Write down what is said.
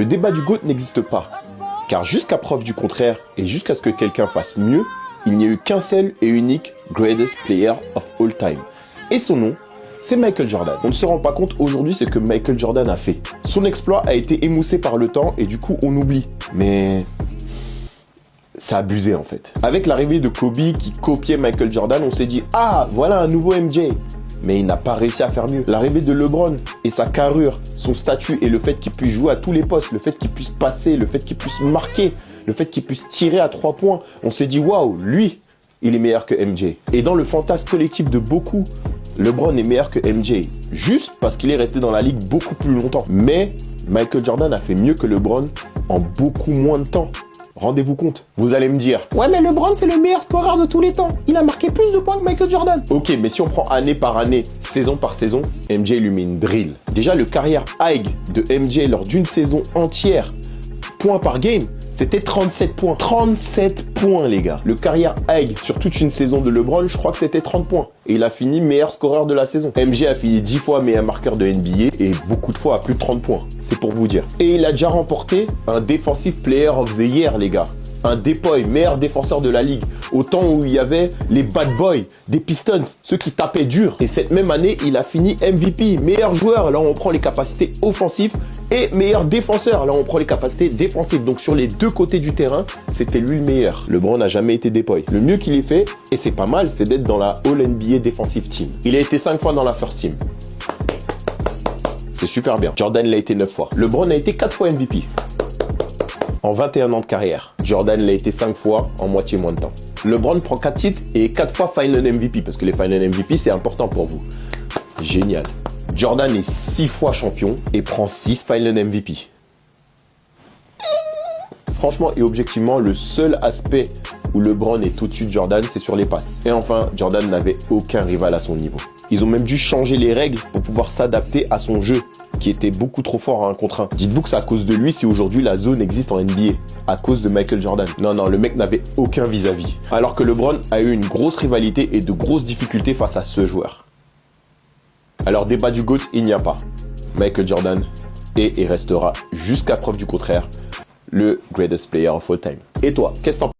Le débat du GOAT n'existe pas, car jusqu'à preuve du contraire et jusqu'à ce que quelqu'un fasse mieux, il n'y a eu qu'un seul et unique Greatest Player of All Time. Et son nom, c'est Michael Jordan. On ne se rend pas compte aujourd'hui ce que Michael Jordan a fait. Son exploit a été émoussé par le temps et du coup on oublie. Mais ça a abusé en fait. Avec l'arrivée de Kobe qui copiait Michael Jordan, on s'est dit « Ah, voilà un nouveau MJ !» Mais il n'a pas réussi à faire mieux. L'arrivée de LeBron et sa carrure, son statut et le fait qu'il puisse jouer à tous les postes, le fait qu'il puisse passer, le fait qu'il puisse marquer, le fait qu'il puisse tirer à 3 points, on s'est dit « Waouh, lui, il est meilleur que MJ ». Et dans le fantasme collectif de beaucoup, LeBron est meilleur que MJ, juste parce qu'il est resté dans la ligue beaucoup plus longtemps. Mais Michael Jordan a fait mieux que LeBron en beaucoup moins de temps. Rendez-vous compte. Vous allez me dire, ouais mais LeBron c'est le meilleur scoreur de tous les temps. Il a marqué plus de points que Michael Jordan. Ok, mais si on prend année par année, saison par saison, MJ lui met une drill. Déjà le carrière high de MJ lors d'une saison entière, point par game, c'était 37 points. 37 points, les gars. Le carrière high sur toute une saison de LeBron, je crois que c'était 30 points. Et il a fini meilleur scoreur de la saison. MJ a fini 10 fois meilleur marqueur de NBA et beaucoup de fois à plus de 30 points. C'est pour vous dire. Et il a déjà remporté un Defensive Player of the Year, les gars. Un Depoy, meilleur défenseur de la ligue. Au temps où il y avait les bad boys, des Pistons, ceux qui tapaient dur. Et cette même année, il a fini MVP, meilleur joueur. Là, on prend les capacités offensives. Et meilleur défenseur. Là, on prend les capacités défensives. Donc, sur les deux côtés du terrain, c'était lui le meilleur. LeBron n'a jamais été Depoy. Le mieux qu'il ait fait, et c'est pas mal, c'est d'être dans la All-NBA Defensive Team. Il a été 5 fois dans la First Team. C'est super bien. Jordan l'a été 9 fois. LeBron a été 4 fois MVP. En 21 ans de carrière. Jordan l'a été 5 fois en moitié moins de temps. LeBron prend 4 titres et 4 fois Final MVP, parce que les Final MVP, c'est important pour vous. Génial. Jordan est 6 fois champion et prend 6 Final MVP. Franchement et objectivement, le seul aspect où LeBron est au-dessus de Jordan, c'est sur les passes. Et enfin, Jordan n'avait aucun rival à son niveau. Ils ont même dû changer les règles pour pouvoir s'adapter à son jeu, qui était beaucoup trop fort à 1 contre 1. Dites-vous que c'est à cause de lui si aujourd'hui la zone existe en NBA, à cause de Michael Jordan. Non, le mec n'avait aucun vis-à-vis. Alors que LeBron a eu une grosse rivalité et de grosses difficultés face à ce joueur. Alors débat du GOAT, il n'y a pas. Michael Jordan est et restera, jusqu'à preuve du contraire, le greatest player of all time. Et toi, qu'est-ce que t'en penses ?